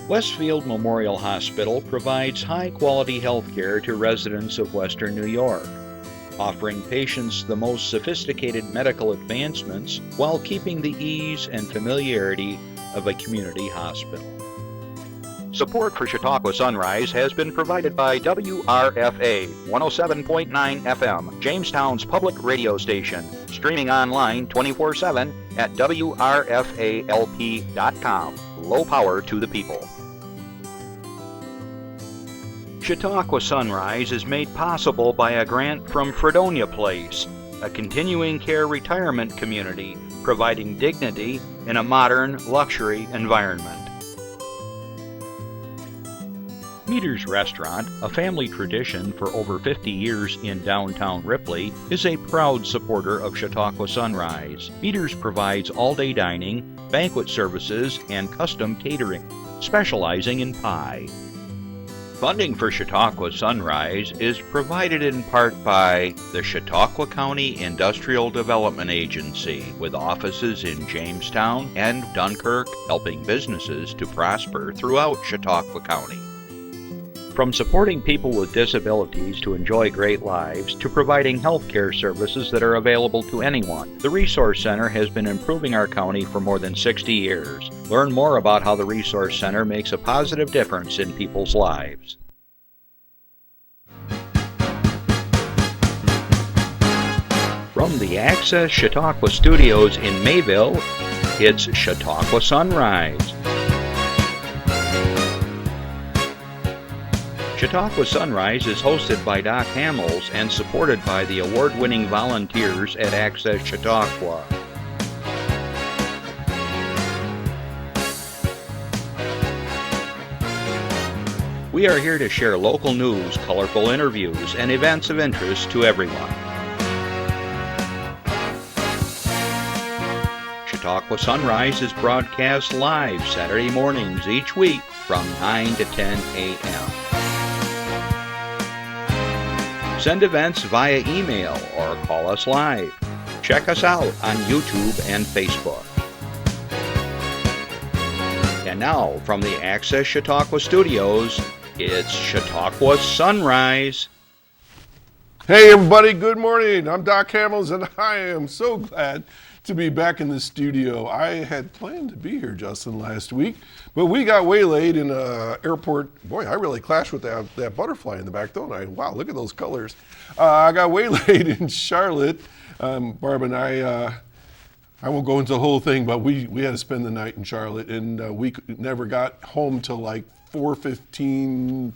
Westfield Memorial Hospital provides high-quality health care to residents of Western New York, offering patients the most sophisticated medical advancements while keeping the ease and familiarity of a community hospital. Support for Chautauqua Sunrise has been provided by WRFA 107.9 FM, Jamestown's public radio station, streaming online 24/7 at WRFALP.com. Low power to the people. Chautauqua Sunrise is made possible by a grant from Fredonia Place, a continuing care retirement community providing dignity in a modern luxury environment. Meter's Restaurant, a family tradition for over 50 years in downtown Ripley, is a proud supporter of Chautauqua Sunrise. Meter's provides all-day dining, banquet services, and custom catering, specializing in pie. Funding for Chautauqua Sunrise is provided in part by the Chautauqua County Industrial Development Agency, with offices in Jamestown and Dunkirk, helping businesses to prosper throughout Chautauqua County. From supporting people with disabilities to enjoy great lives, to providing health care services that are available to anyone, the Resource Center has been improving our county for more than 60 years. Learn more about how the Resource Center makes a positive difference in people's lives. From the Access Chautauqua Studios in Mayville, it's Chautauqua Sunrise. Chautauqua Sunrise is hosted by Doc Hamels and supported by the award-winning volunteers at Access Chautauqua. We are here to share local news, colorful interviews, and events of interest to everyone. Chautauqua Sunrise is broadcast live Saturday mornings each week from 9 to 10 a.m. Send events via email or call us live. Check us out on YouTube and Facebook. And now, from the Access Chautauqua Studios, it's Chautauqua Sunrise. Hey everybody, good morning. I'm Doc Hamels and I am so glad to be back in the studio. I had planned to be here, Justin, last week, but we got waylaid in an airport. Boy, I really clashed with that butterfly in the back, don't I? Wow, look at those colors. I got waylaid in Charlotte. Barb and I won't go into the whole thing, but we had to spend the night in Charlotte, and we never got home till like 4:15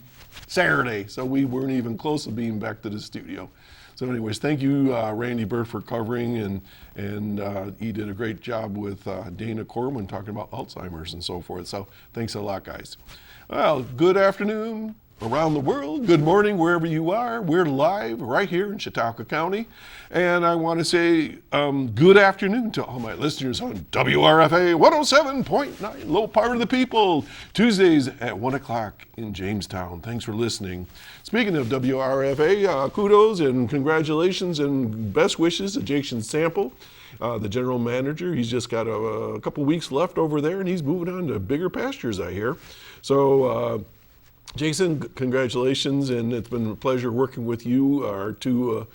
Saturday, so we weren't even close to being back to the studio. So anyways, thank you, Randy Bird, for covering, and he did a great job with Dana Corwin talking about Alzheimer's and so forth. So thanks a lot, guys. Well, good afternoon around the world. Good morning, wherever you are. We're live right here in Chautauqua County. And I want to say good afternoon to all my listeners on WRFA 107.9, Low Power to the People, Tuesdays at 1 o'clock in Jamestown. Thanks for listening. Speaking of WRFA, kudos and congratulations and best wishes to Jason Sample, the general manager. He's just got a couple weeks left over there, and he's moving on to bigger pastures, I hear. So, Jason, congratulations, and it's been a pleasure working with you. Our two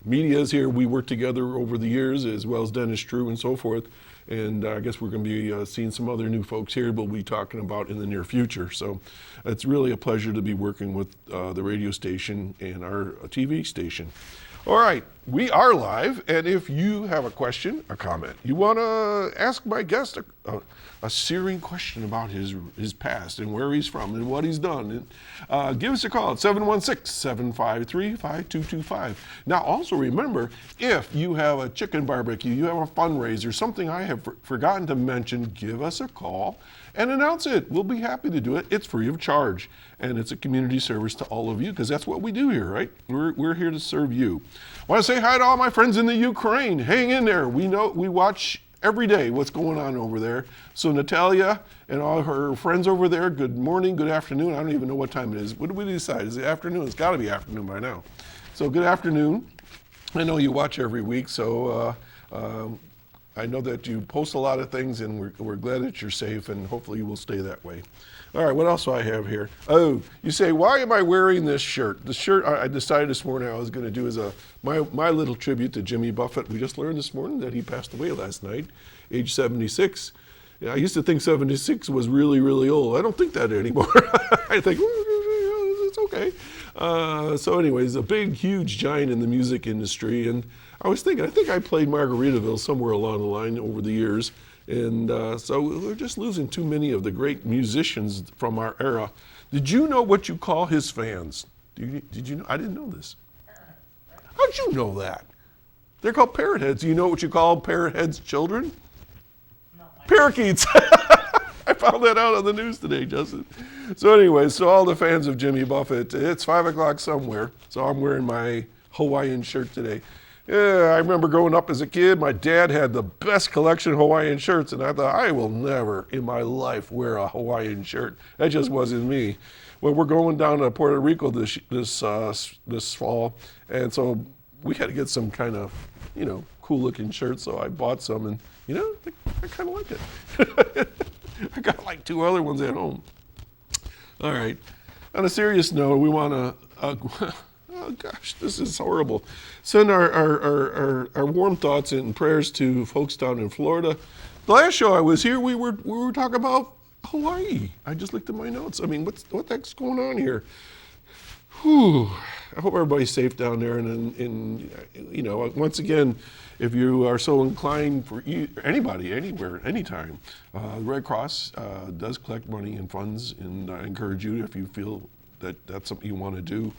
medias here, we worked together over the years, as well as Dennis True and so forth. And I guess we're going to be seeing some other new folks here we'll be talking about in the near future. So it's really a pleasure to be working with the radio station and our TV station. All right, we are live, and if you have a question, a comment, you want to ask my guest a searing question about his past and where he's from and what he's done, and, give us a call at 716-753-5225. Now, also remember, if you have a chicken barbecue, you have a fundraiser, something I have forgotten to mention, give us a call and announce it. We'll be happy to do it. It's free of charge, and it's a community service to all of you, because that's what we do here, right? We're here to serve you. I want to say hi to all my friends in the Ukraine. Hang in there. We watch every day what's going on over there. So Natalia and all her friends over there, good morning, good afternoon. I don't even know what time it is. What did we decide? Is it afternoon? It's got to be afternoon by now. So good afternoon. I know you watch every week, so I know that you post a lot of things, and we're glad that you're safe, and hopefully you will stay that way. All right, what else do I have here? Oh, you say, why am I wearing this shirt? The shirt I decided this morning I was going to do is my little tribute to Jimmy Buffett. We just learned this morning that he passed away last night, age 76. Yeah, I used to think 76 was really, really old. I don't think that anymore. I think, it's okay. So anyways, a big, huge giant in the music industry. And I was thinking, I think I played Margaritaville somewhere along the line over the years. And so we're just losing too many of the great musicians from our era. Did you know what you call his fans? Did you know? I didn't know this. How'd you know that? They're called parrot heads. Do you know what you call parrot heads' children? No. Parakeets. I found that out on the news today, Justin. So anyway, so all the fans of Jimmy Buffett, it's 5 o'clock somewhere. So I'm wearing my Hawaiian shirt today. Yeah, I remember growing up as a kid, my dad had the best collection of Hawaiian shirts, and I thought, I will never in my life wear a Hawaiian shirt. That just wasn't me. Well, we're going down to Puerto Rico this fall, and so we had to get some kind of, cool looking shirts, so I bought some, and, I kind of like it. I got like 2 other ones at home. All right. On a serious note, we want to... oh gosh, this is horrible. Send our warm thoughts and prayers to folks down in Florida. The last show I was here, we were talking about Hawaii. I just looked at my notes. I mean, what the heck's going on here? Whew. I hope everybody's safe down there. And once again, if you are so inclined for anybody, anywhere, anytime, the Red Cross does collect money and funds, and I encourage you, if you feel that that's something you want to do,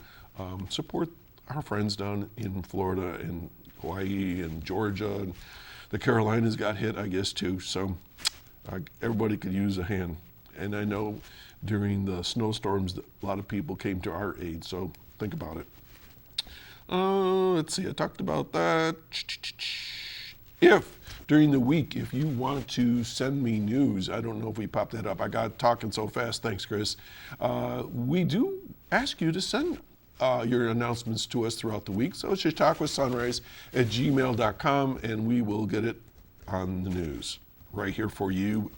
support our friends down in Florida and Hawaii and Georgia, and the Carolinas got hit, I guess, too. So everybody could use a hand. And I know during the snowstorms, a lot of people came to our aid. So think about it. Let's see, I talked about that. If during the week, if you want to send me news, I don't know if we popped that up. I got talking so fast. Thanks, Chris. We do ask you to send your announcements to us throughout the week. So it's chautauquasunrise@gmail.com, and we will get it on the news right here for you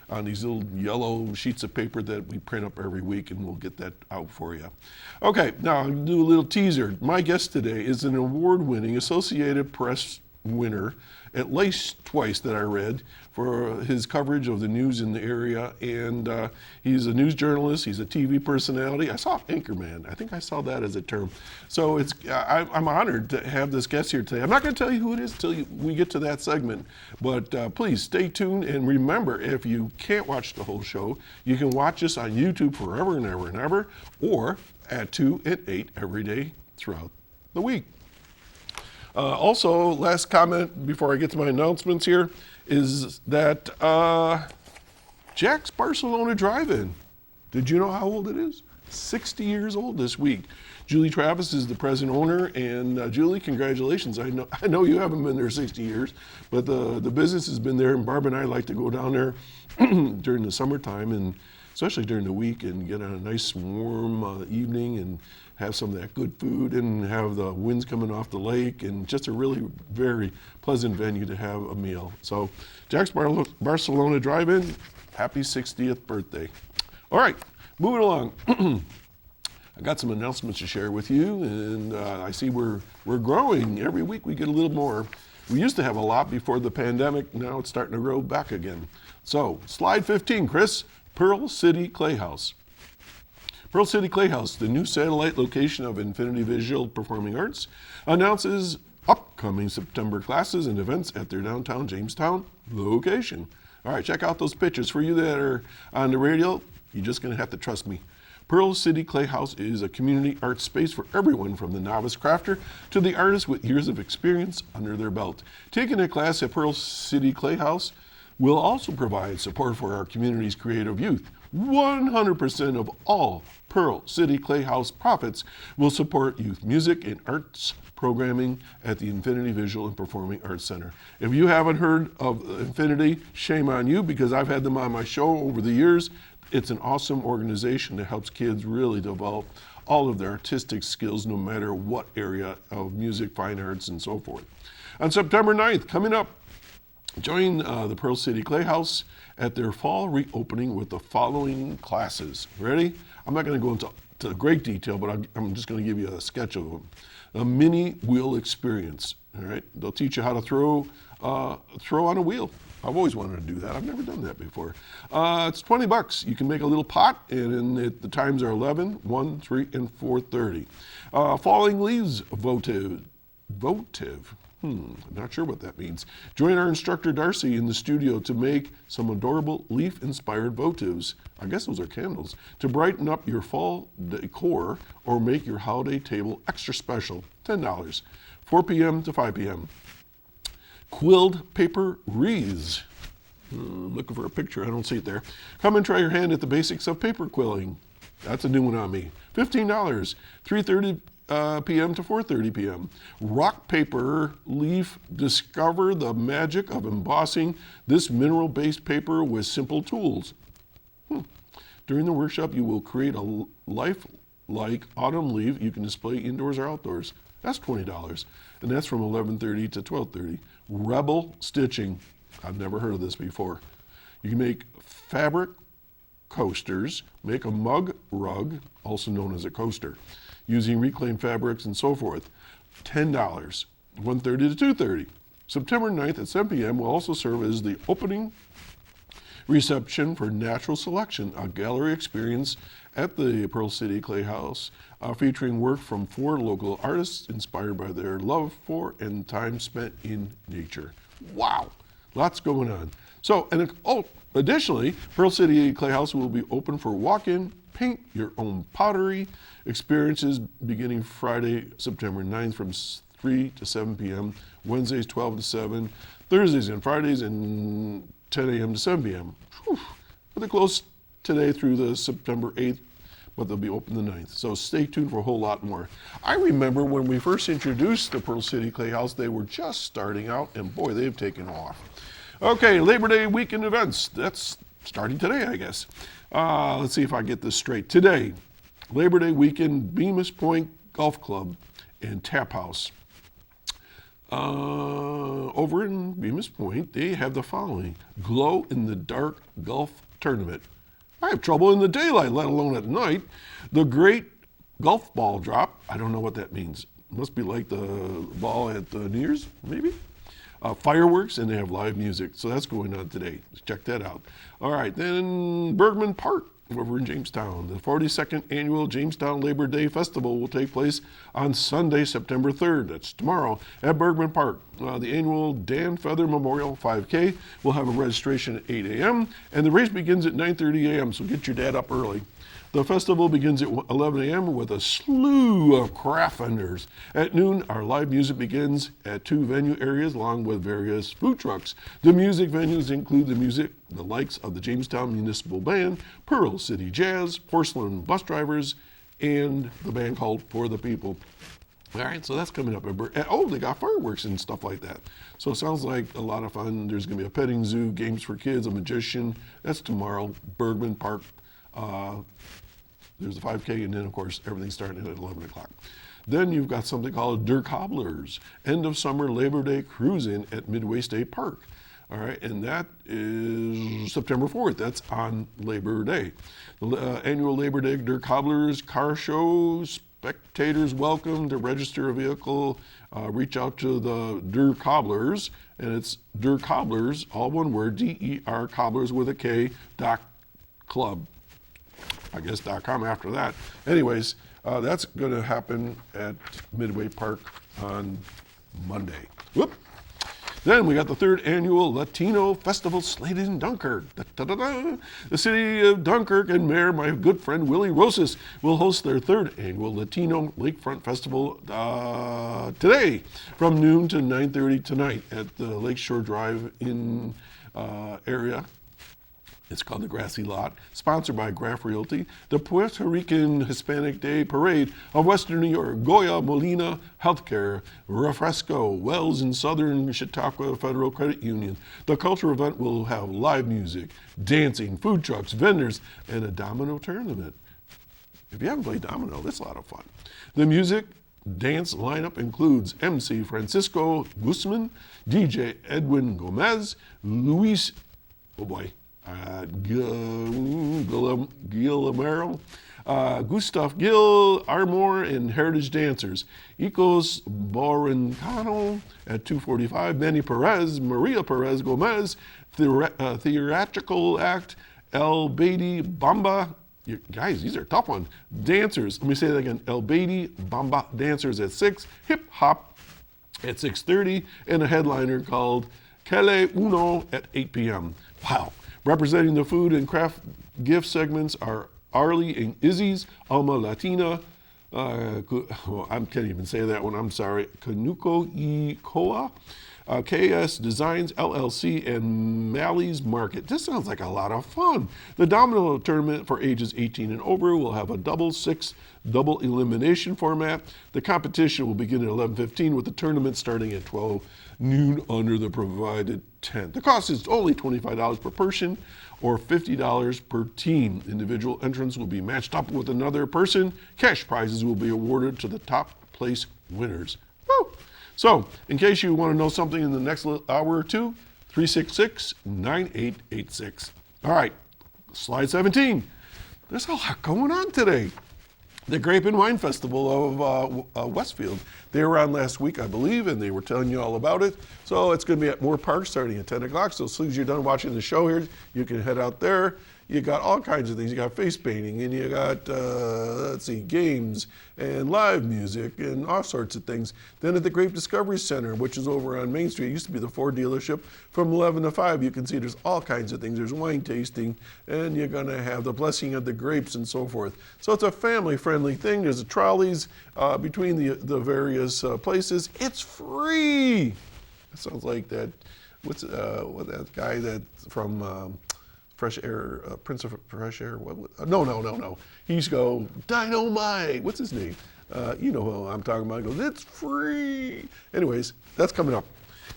on these little yellow sheets of paper that we print up every week, and we'll get that out for you. Okay, now I'll do a little teaser. My guest today is an award-winning Associated Press winner, at least twice that I read, for his coverage of the news in the area. And he's a news journalist, he's a TV personality. I saw anchorman, I think I saw that as a term. So I'm honored to have this guest here today. I'm not going to tell you who it is until we get to that segment, but please stay tuned. And remember, if you can't watch the whole show, you can watch us on YouTube forever and ever and ever, or at 2 and 8 every day throughout the week. Also, last comment before I get to my announcements here is that Jack's Barcelona Drive-In. Did you know how old it is? 60 years old this week. Julie Travis is the present owner, and Julie, congratulations. I know you haven't been there 60 years, but the business has been there, and Barb and I like to go down there during the summertime, and especially during the week, and get on a nice warm evening and have some of that good food and have the winds coming off the lake, and just a really very pleasant venue to have a meal. So Jack's Barcelona Drive-In, happy 60th birthday. All right, moving along. I got some announcements to share with you, and I see we're growing. Every week we get a little more. We used to have a lot before the pandemic. Now it's starting to grow back again. So slide 15, Chris, Pearl City Playhouse. Pearl City Playhouse, the new satellite location of Infinity Visual Performing Arts, announces upcoming September classes and events at their downtown Jamestown location. All right, check out those pictures. For you that are on the radio, you're just going to have to trust me. Pearl City Playhouse is a community art space for everyone from the novice crafter to the artist with years of experience under their belt. Taking a class at Pearl City Playhouse will also provide support for our community's creative youth. 100% of all Pearl City Playhouse profits will support youth music and arts programming at the Infinity Visual and Performing Arts Center. If you haven't heard of Infinity, shame on you, because I've had them on my show over the years. It's an awesome organization that helps kids really develop all of their artistic skills, no matter what area of music, fine arts, and so forth. On September 9th, coming up, Join the Pearl City Clay House at their fall reopening with the following classes. Ready? I'm not going to go into great detail, but I'm just going to give you a sketch of them. A mini wheel experience. All right, they'll teach you how to throw on a wheel. I've always wanted to do that. I've never done that before. It's $20. You can make a little pot, and the times are 11, 1, 3, and 4:30. Falling leaves votive. Not sure what that means. Join our instructor Darcy in the studio to make some adorable leaf-inspired votives. I guess those are candles. To brighten up your fall decor or make your holiday table extra special. $10. 4 p.m. to 5 p.m. Quilled paper wreaths. Looking for a picture, I don't see it there. Come and try your hand at the basics of paper quilling. That's a new one on me. $15, 3:30 p.m. to 4:30 p.m. Rock paper leaf. Discover the magic of embossing this mineral-based paper with simple tools. During the workshop, you will create a life-like autumn leaf you can display indoors or outdoors. That's $20, and that's from 11:30 to 12:30. Rebel stitching. I've never heard of this before. You can make fabric coasters, make a mug rug, also known as a coaster, using reclaimed fabrics and so forth. $10, 1:30 to 2:30. September 9th at 7 p.m. will also serve as the opening reception for Natural Selection, a gallery experience at the Pearl City Clay House, featuring work from 4 local artists inspired by their love for and time spent in nature. Wow, lots going on. So, additionally, Pearl City Clay House will be open for walk-in, paint your own pottery experiences beginning Friday, September 9th from 3 to 7 p.m., Wednesdays 12 to 7, Thursdays and Fridays and 10 a.m. to 7 p.m. But they're closed today through the September 8th, but they'll be open the 9th. So stay tuned for a whole lot more. I remember when we first introduced the Pearl City Clay House, they were just starting out, and boy, they've taken off. Okay, Labor Day weekend events. That's starting today, I guess. Let's see if I get this straight. Today, Labor Day weekend, Bemis Point Golf Club and Tap House. Over in Bemis Point, they have the following: glow in the dark golf tournament. I have trouble in the daylight, let alone at night. The great golf ball drop. I don't know what that means. Must be like the ball at New Year's, maybe? Fireworks, and they have live music. So that's going on today. Let's check that out. All right, then Bergman Park over in Jamestown. The 42nd Annual Jamestown Labor Day Festival will take place on Sunday, September 3rd. That's tomorrow at Bergman Park. The annual Dan Feather Memorial 5K will have a registration at 8 a.m. and the race begins at 9:30 a.m., so get your dad up early. The festival begins at 11 a.m. with a slew of craft vendors. At noon, our live music begins at 2 venue areas along with various food trucks. The music venues include the likes of the Jamestown Municipal Band, Pearl City Jazz, Porcelain Bus Drivers, and the band called For the People. All right, so that's coming up. They got fireworks and stuff like that. So it sounds like a lot of fun. There's going to be a petting zoo, games for kids, a magician. That's tomorrow, Bergman Park. There's the 5K, and then, of course, everything's starting at 11 o'clock. Then you've got something called Der Cobblers, end of summer Labor Day cruise-in at Midway State Park. All right, and that is September 4th. That's on Labor Day. The annual Labor Day Der Cobblers car show. Spectators welcome to register a vehicle. Reach out to the Der Cobblers, and it's Der Cobblers, all one word, D-E-R, Cobblers with a K, .club. I guess .com after that. Anyways, that's going to happen at Midway Park on Monday. Whoop. Then we got the 3rd annual Latino Festival slated in Dunkirk. Da-da-da-da. The city of Dunkirk and Mayor, my good friend Willie Rosas, will host their 3rd annual Latino Lakefront Festival today from noon to 9:30 tonight at the Lakeshore Drive-In area. It's called the Grassy Lot, sponsored by Graff Realty, the Puerto Rican Hispanic Day Parade of Western New York, Goya Molina Healthcare, Refresco, Wells and Southern Chautauqua Federal Credit Union. The cultural event will have live music, dancing, food trucks, vendors, and a domino tournament. If you haven't played domino, that's a lot of fun. The music dance lineup includes MC Francisco Guzman, DJ Edwin Gomez, Luis, Guillermo, Gustav Gil, Armour, and Heritage Dancers. Ecos Borincano at 2:45. Manny Perez, Maria Perez Gomez, Theatrical Act, El Beatty Bamba. Guys, these are tough ones. Dancers, let me say that again. El Beatty Bamba Dancers at 6. Hip Hop at 6:30. And a headliner called Kele Uno at 8 p.m. Wow. Representing the food and craft gift segments are Arlie and Izzy's Alma Latina. I can't even say that one, I'm sorry. Canuco y Coa. KS Designs LLC, and Mally's Market. This sounds like a lot of fun. The domino tournament for ages 18 and over will have a double elimination format. The competition will begin at 11:15 with the tournament starting at 12 noon under the provided tent. The cost is only $25 per person or $50 per team. Individual entrants will be matched up with another person. Cash prizes will be awarded to the top place winners. Woo! So, in case you want to know something in the next hour or two, 366-9886. All right, slide 17. There's a lot going on today. The Grape and Wine Festival of Westfield. They were on last week, I believe, and they were telling you all about it. So it's going to be at Moore Park starting at 10 o'clock. So as soon as you're done watching the show here, you can head out there. You got all kinds of things. You got face painting, and you got, games and live music and all sorts of things. Then at the Grape Discovery Center, which is over on Main Street, it used to be the Ford dealership, from 11 to 5, you can see there's all kinds of things. There's wine tasting, and you're going to have the blessing of the grapes and so forth. So it's a family-friendly thing. There's trolleys between the various places. It's free. It sounds like that. What that guy that from Fresh Air, Prince of Fresh Air? No. He used to go, Dynamite. What's his name? You know who I'm talking about. He goes, it's free. Anyways, that's coming up.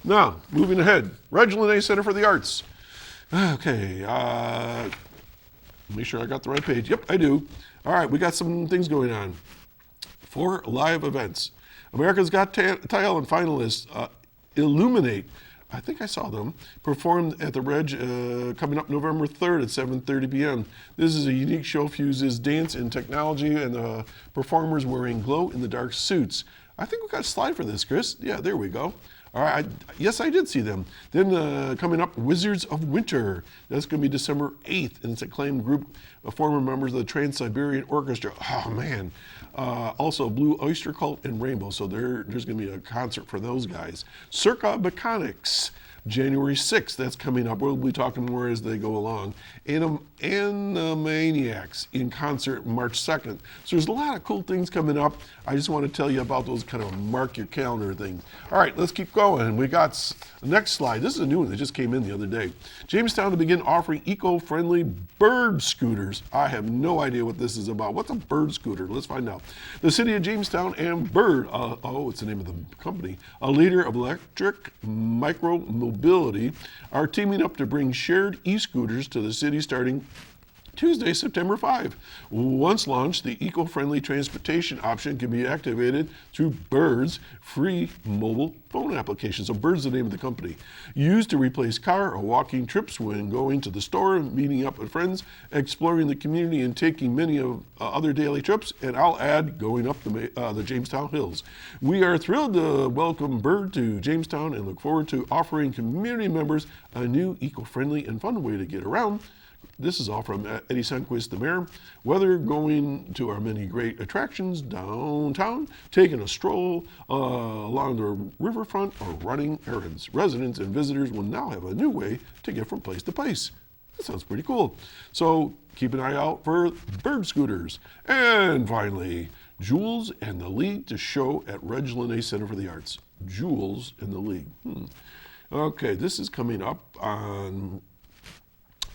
Now, moving ahead. Reginald A. Center for the Arts. Okay. Make sure I got the right page. Yep, I do. All right, we got some things going on. 4 live events. America's Got Talent finalists Illuminate. I think I saw them, performed at the Reg coming up November 3rd at 7:30 p.m. This is a unique show, fuses dance and technology, and the performers wearing glow-in-the-dark suits. I think we got a slide for this, Chris. Yeah, there we go. All right, yes, I did see them. Then coming up, Wizards of Winter. That's going to be December 8th, and it's an acclaimed group of former members of the Trans-Siberian Orchestra. Oh, man. Also, Blue Oyster Cult and Rainbow, so there's going to be a concert for those guys. Circa Mechanics, January 6th, that's coming up. We'll be talking more as they go along. Animaniacs in concert March 2nd. So there's a lot of cool things coming up. I just want to tell you about those kind of mark your calendar things. All right, let's keep going. We got the next slide. This is a new one that just came in the other day. Jamestown to begin offering eco-friendly bird scooters. I have no idea what this is about. What's a bird scooter? Let's find out. The city of Jamestown and Bird, it's the name of the company, a leader of electric micro-mobility, are teaming up to bring shared e-scooters to the city starting Tuesday, September 5. Once launched, the eco-friendly transportation option can be activated through Bird's free mobile phone application. So Bird's the name of the company. Used to replace car or walking trips when going to the store, meeting up with friends, exploring the community, and taking many of other daily trips, and I'll add, going up the Jamestown Hills. We are thrilled to welcome Bird to Jamestown and look forward to offering community members a new eco-friendly and fun way to get around. This is all from Eddie Sundquist, the mayor. Whether going to our many great attractions downtown, taking a stroll along the riverfront, or running errands, residents and visitors will now have a new way to get from place to place. That sounds pretty cool. So keep an eye out for bird scooters. And finally, Jules and the League to show at Reg Linnae Center for the Arts. Jules and the League. Okay, this is coming up on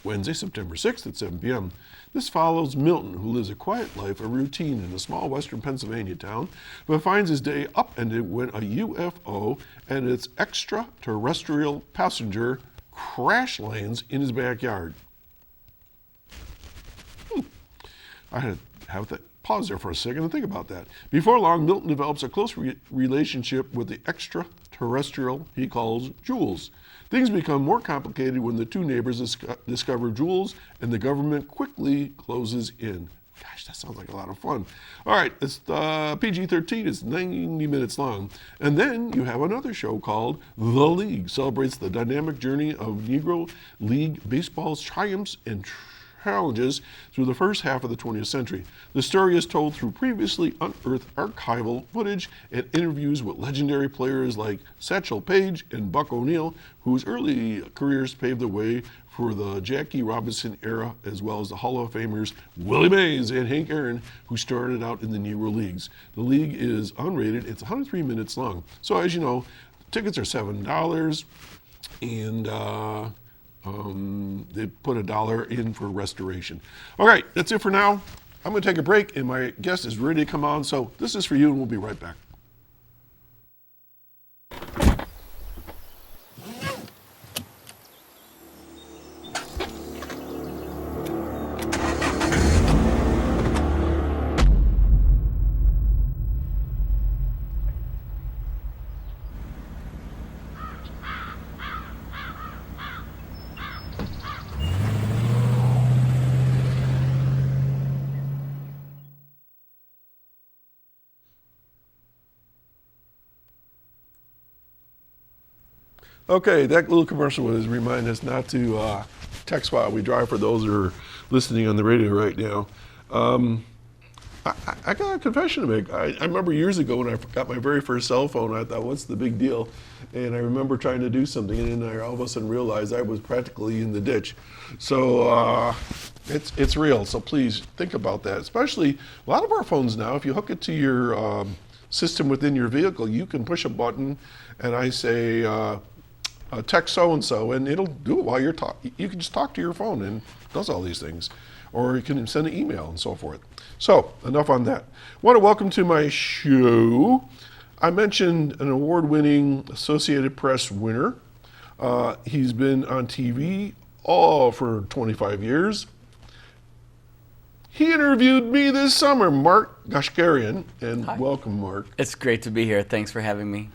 Wednesday, September 6th at 7 p.m. This follows Milton, who lives a quiet life, a routine in a small western Pennsylvania town, but finds his day upended when a UFO and its extraterrestrial passenger crash lands in his backyard. I had to have that pause there for a second and think about that. Before long, Milton develops a close relationship with the extraterrestrial he calls Jules. Things become more complicated when the two neighbors discover Jules, and the government quickly closes in. Gosh, that sounds like a lot of fun. All right, it's PG-13. It's 90 minutes long. And then you have another show called The League. Celebrates the dynamic journey of Negro League baseball's triumphs and challenges through the first half of the 20th century. The story is told through previously unearthed archival footage and interviews with legendary players like Satchel Paige and Buck O'Neil, whose early careers paved the way for the Jackie Robinson era, as well as the Hall of Famers Willie Mays and Hank Aaron, who started out in the Negro Leagues. The League is unrated. It's 103 minutes long. So as you know, tickets are $7, and they put $1 in for restoration. All right, that's it for now. I'm going to take a break, and my guest is ready to come on. So this is for you, and we'll be right back. Okay, that little commercial was remind us not to text while we drive for those who are listening on the radio right now. I got a confession to make. I remember years ago when I got my very first cell phone, I thought, what's the big deal? And I remember trying to do something, and then I all of a sudden realized I was practically in the ditch. So it's real, so please think about that. Especially, a lot of our phones now, if you hook it to your system within your vehicle, you can push a button, and I say, text so-and-so, and it'll do it while you're talking. You can just talk to your phone and it does all these things. Or you can send an email and so forth. So, enough on that. I want to welcome to my show, I mentioned an award-winning Associated Press winner. He's been on TV for 25 years. He interviewed me this summer, Mark Goshgarian, and Hi. Welcome, Mark. It's great to be here. Thanks for having me.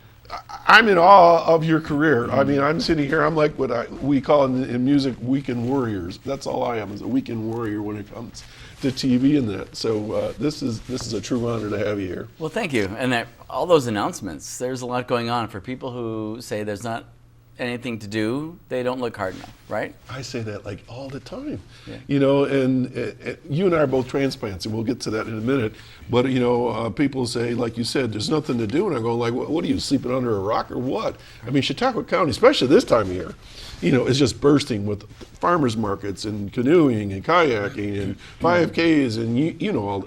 I'm in awe of your career. I mean, I'm sitting here, I'm like what we call in music weekend warriors. That's all I am, is a weekend warrior when it comes to TV and that. So this is a true honor to have you here. Well, thank you. And all those announcements, there's a lot going on. For people who say there's not anything to do, they don't look hard enough, right? I say that like all the time. Yeah. You know, and you and I are both transplants, and we'll get to that in a minute. But, you know, people say, like you said, there's nothing to do. And I'm going like, what are you, sleeping under a rock or what? I mean, Chautauqua County, especially this time of year, you know, is just bursting with farmers markets and canoeing and kayaking and 5Ks and, you know,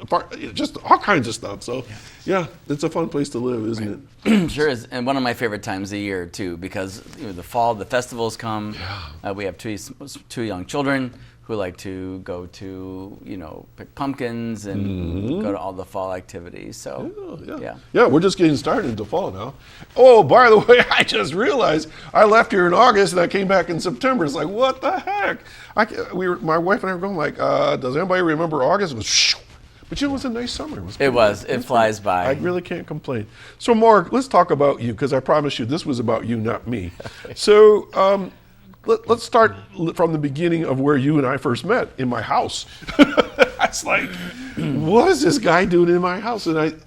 just all kinds of stuff. So, yeah, it's a fun place to live, isn't it? Sure is, and one of my favorite times of the year too, because the fall, the festivals come. Yeah. We have two young children who like to go to, pick pumpkins and go to all the fall activities. So, Yeah, we're just getting started into fall now. Oh, by the way, I just realized I left here in August and I came back in September. It's like, what the heck? My wife and I were going like, does anybody remember August? It was shoo. But it was a nice summer. It flies by. I really can't complain. So, Mark, let's talk about you, because I promise you this was about you, not me. So, let's start from the beginning of where you and I first met, in my house. It's like, what is this guy doing in my house? And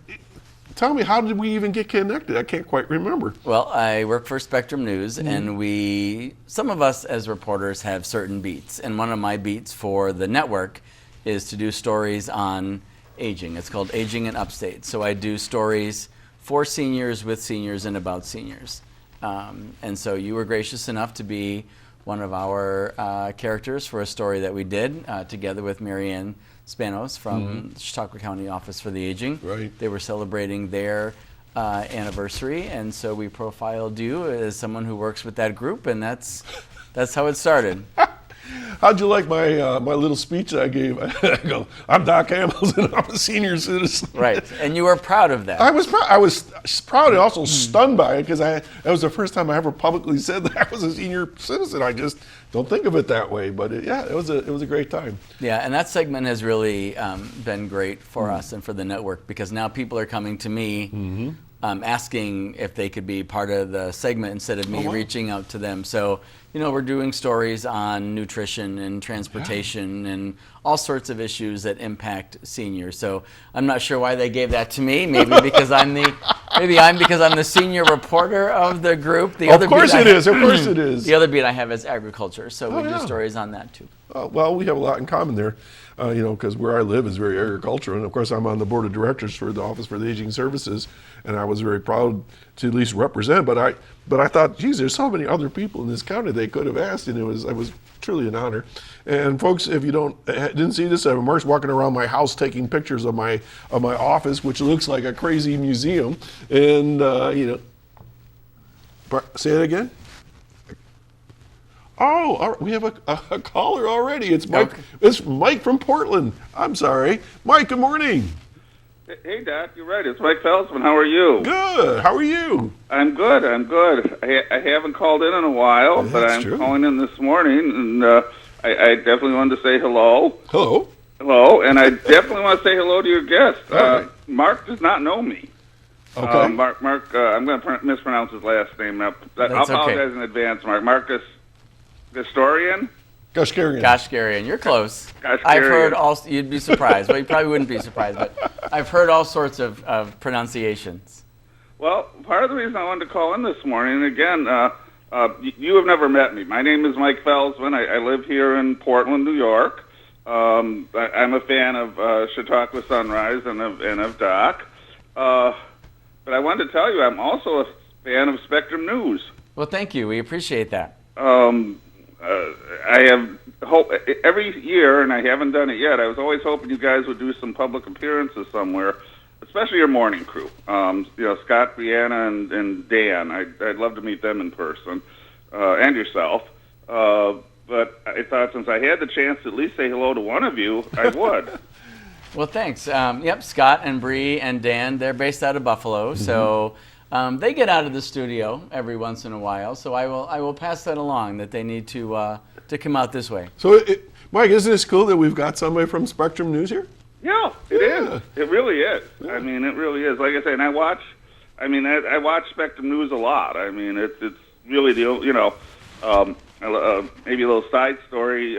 tell me, how did we even get connected? I can't quite remember. Well, I work for Spectrum News, and some of us as reporters have certain beats. And one of my beats for the network is to do stories on aging. It's called Aging in Upstate. So I do stories for seniors, with seniors, and about seniors. And so you were gracious enough to be one of our characters for a story that we did together with Marianne Spanos from the Chautauqua County Office for the Aging. Right. They were celebrating their anniversary, and so we profiled you as someone who works with that group, and that's how it started. How'd you like my my little speech that I gave? I go, I'm Doc Hamels and I'm a senior citizen. Right, and you were proud of that. I was proud and also stunned by it because that was the first time I ever publicly said that I was a senior citizen. I just don't think of it that way, but it was a great time. Yeah, and that segment has really been great for us and for the network because now people are coming to me asking if they could be part of the segment instead of me reaching out to them. So, we're doing stories on nutrition and transportation and all sorts of issues that impact seniors. So I'm not sure why they gave that to me. Maybe because I'm the senior reporter of the group. Of course it is. The other beat I have is agriculture, so we do stories on that too. Well, we have a lot in common there, because where I live is very agricultural, and of course I'm on the board of directors for the Office for the Aging Services, and I was very proud to at least represent. But I thought, geez, there's so many other people in this county they could have asked, and it was truly an honor. And folks, if you didn't see this, Mark's walking around my house taking pictures of my office, which looks like a crazy museum, and say it again. Oh, all right. We have a caller already. It's Mike. Okay. It's Mike from Portland. I'm sorry, Mike. Good morning. Hey, Doc. You're right. It's Mike Felsman. How are you? Good. How are you? I'm good. I haven't called in a while, but I'm calling in this morning, and I definitely wanted to say hello. Hello. Hello, and I definitely want to say hello to your guest. Right. Mark does not know me. Okay. Mark. I'm going to mispronounce his last name. I'll apologize in advance, Mark. Marcus Goshgarian? Goshgarian. You're close. Goshgarian. I've heard you'd be surprised. Well, you probably wouldn't be surprised, but I've heard all sorts of pronunciations. Well, part of the reason I wanted to call in this morning, and again, you have never met me. My name is Mike Felsman. I live here in Portland, New York. I'm a fan of Chautauqua Sunrise and of Doc. But I wanted to tell you I'm also a fan of Spectrum News. Well, thank you. We appreciate that. I have hope every year, and I haven't done it yet. I was always hoping you guys would do some public appearances somewhere, especially your morning crew. Scott, Brianna, and Dan. I'd love to meet them in person, and yourself. But I thought since I had the chance to at least say hello to one of you, I would. Well, thanks. Scott and Bree and Dan, they're based out of Buffalo, so they get out of the studio every once in a while. So I will pass that along that they need to come out this way. So, Mike, isn't this cool that we've got somebody from Spectrum News here? Yeah, it is. It really is. Yeah. I mean, it really is. Like I say, and I watch Spectrum News a lot. I mean, it's really maybe a little side story.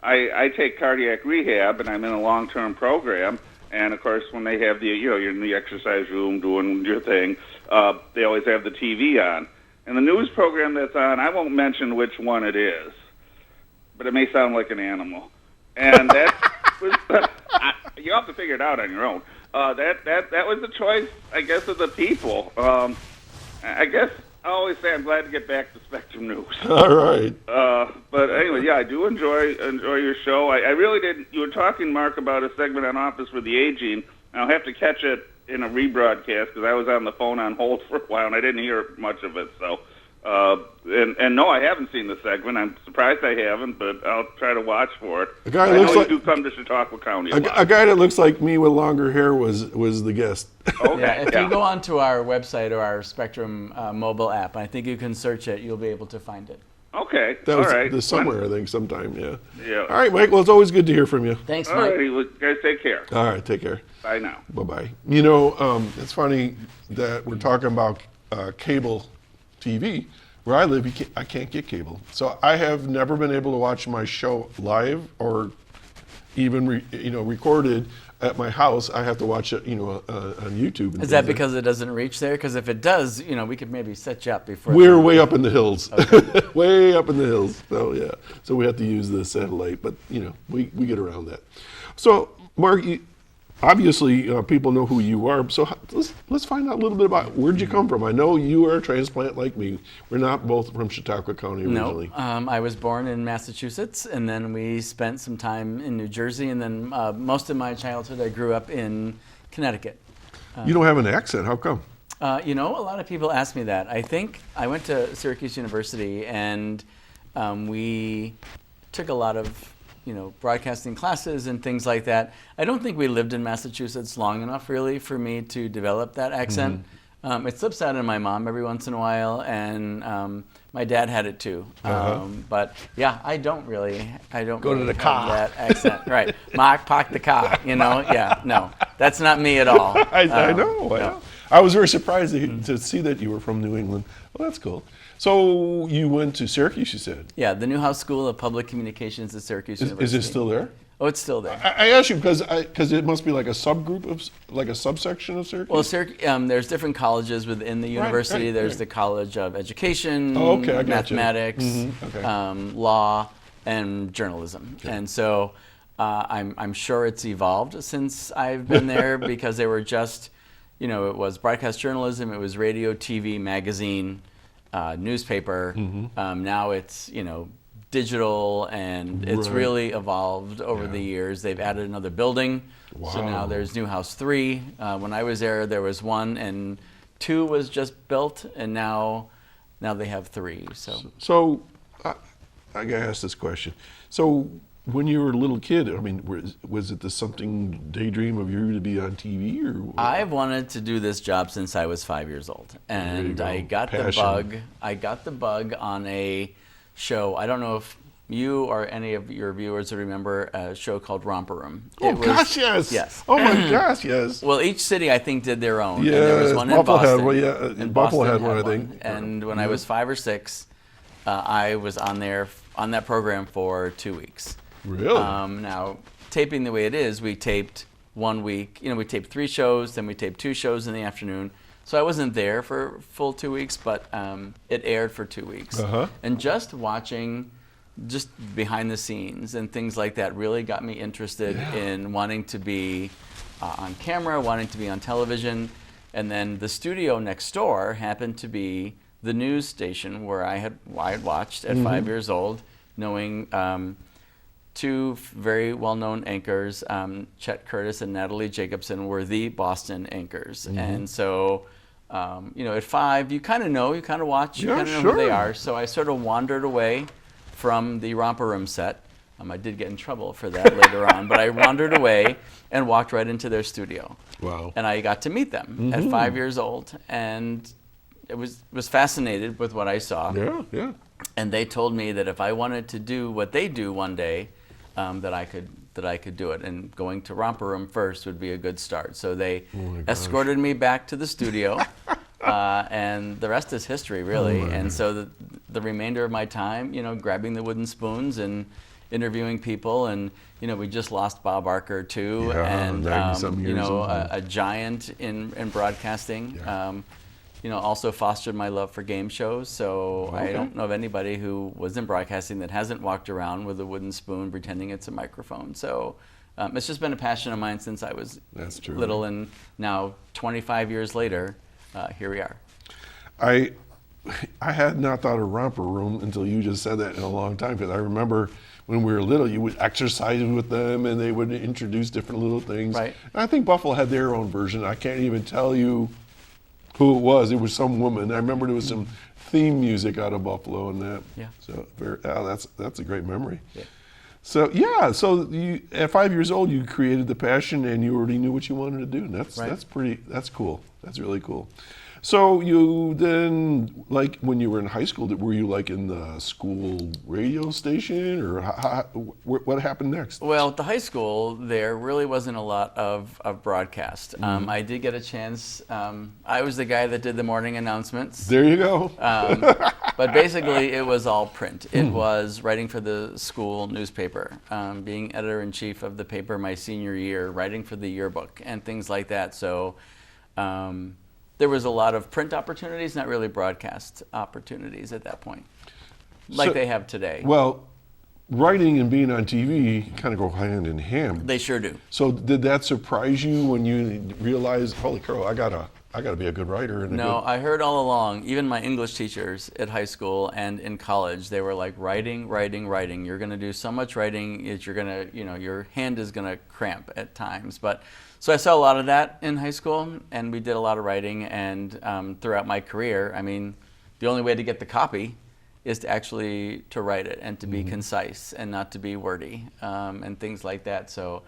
I take cardiac rehab, and I'm in a long-term program. And of course, when they have you're in the exercise room doing your thing, they always have the TV on. And the news program that's on, I won't mention which one it is, but it may sound like an animal. And that was you have to figure it out on your own. That was the choice, I guess, of the people. I guess I always say I'm glad to get back to Spectrum News. All right. But anyway, yeah, I do enjoy your show. I really did. You were talking, Mark, about a segment on Office for the Aging. I'll have to catch it in a rebroadcast because I was on the phone on hold for a while and I didn't hear much of it. So, and no, I haven't seen the segment. I'm surprised I haven't, but I'll try to watch for it. A guy I looks know like you do come to Chautauqua County. a guy that looks like me with longer hair was the guest. Okay. Yeah, if you go onto our website or our Spectrum mobile app, I think you can search it. You'll be able to find it. Okay. That was all right. this summer, I think, sometime. Yeah. Yeah. All right, Mike. Well, it's always good to hear from you. Thanks, All Mike. right. Well, guys, take care. All right, take care. Bye now. Bye-bye. It's funny that we're talking about cable TV. Where I live, I can't get cable. So I have never been able to watch my show live or even recorded at my house. I have to watch it, on YouTube. And Is that because it doesn't reach there? Because if it does, we could maybe set you up before. We're way up in the hills. Okay. Way up in the hills. So yeah. So we have to use the satellite, but we get around that. So Mark, obviously people know who you are. So let's find out a little bit about where'd you come from. I know you are a transplant like me. We're not both from Chautauqua County originally. No, I was born in Massachusetts, and then we spent some time in New Jersey, and then most of my childhood I grew up in Connecticut. You don't have an accent. How come? A lot of people ask me that. I think I went to Syracuse University, and we took a lot of broadcasting classes and things like that. I don't think we lived in Massachusetts long enough really for me to develop that accent. It slips out in my mom every once in a while, and my dad had it too. But yeah, I don't Go to really the have car. that accent. Right. Mark, park the car, yeah, no. That's not me at all. I know. I was very surprised to see that you were from New England. Well, that's cool. So you went to Syracuse, you said? Yeah, the Newhouse School of Public Communications at Syracuse University. Is it still there? Oh, it's still there. I asked you because it must be like a subgroup like a subsection of Syracuse. Well, there's different colleges within the university. There's the College of Education, Mathematics, Law, and Journalism. Okay. And so I'm sure it's evolved since I've been there because they were just, it was broadcast journalism, it was radio, TV, magazine, newspaper. Now it's, digital, and it's really evolved over the years. They've added another building. Wow. So now there's Newhouse 3. When I was there was 1, and 2 was just built, and now they have 3. So I gotta ask this question. So when you were a little kid, I mean, was it something daydream of you to be on TV, or what? I've wanted to do this job since I was 5 years old, and I got the bug. I got the bug on a show. I don't know if you or any of your viewers remember a show called Romper Room. Gosh, yes. Yes. Oh my gosh, yes. Well, each city I think did their own. Yeah, and there was one Buffalo in Boston. had one. Yeah, and Buffalo Boston had one, I think. And when I was 5 or 6, I was on that program for 2 weeks. Really? Now, taping the way it is, we taped 1 week. We taped 3 shows, then we taped 2 shows in the afternoon. So I wasn't there for a full 2 weeks, but it aired for 2 weeks. And just watching behind the scenes and things like that really got me interested in wanting to be on camera, wanting to be on television. And then the studio next door happened to be the news station where I had watched at 5 years old, knowing 2 very well-known anchors, Chet Curtis and Natalie Jacobson, were the Boston anchors. And so, at 5, you kind of know, you kind of watch, you kind of know who they are. So I sort of wandered away from the Romper Room set. I did get in trouble for that later on, but I wandered away and walked right into their studio. Wow. And I got to meet them at 5 years old, and it was fascinated with what I saw. Yeah. And they told me that if I wanted to do what they do one day, that I could do it, and going to Romper Room first would be a good start. So they escorted me back to the studio, and the rest is history, really. And so the remainder of my time, grabbing the wooden spoons and interviewing people, and we just lost Bob Barker too, and a giant in broadcasting. Also fostered my love for game shows. So I don't know of anybody who was in broadcasting that hasn't walked around with a wooden spoon pretending it's a microphone. So it's just been a passion of mine since I was little, and now 25 years later, here we are. I had not thought of Romper Room until you just said that in a long time, because I remember when we were little, you would exercise with them and they would introduce different little things. Right. And I think Buffalo had their own version. I can't even tell you who it was. It was some woman. I remember there was some theme music out of Buffalo and that. Yeah. So that's a great memory. Yeah. So you, at 5 years old, you created the passion and you already knew what you wanted to do. And that's cool. That's really cool. So you then, like when you were in high school, were you like in the school radio station, or what happened next? Well, at the high school, there really wasn't a lot of broadcast. I did get a chance. I was the guy that did the morning announcements. There you go. But basically, it was all print. It was writing for the school newspaper, being editor-in-chief of the paper my senior year, writing for the yearbook, and things like that. So there was a lot of print opportunities, not really broadcast opportunities at that point, like they have today. Well, writing and being on TV kind of go hand in hand. They sure do. So did that surprise you when you realized, holy crow, I gotta be a good writer? No, I heard all along, even my English teachers at high school and in college, they were like, writing. You're going to do so much writing, you're going to, your hand is going to cramp at times. So I saw a lot of that in high school, and we did a lot of writing. And throughout my career, I mean, the only way to get the copy is to actually to write it and to be concise and not to be wordy and things like that. So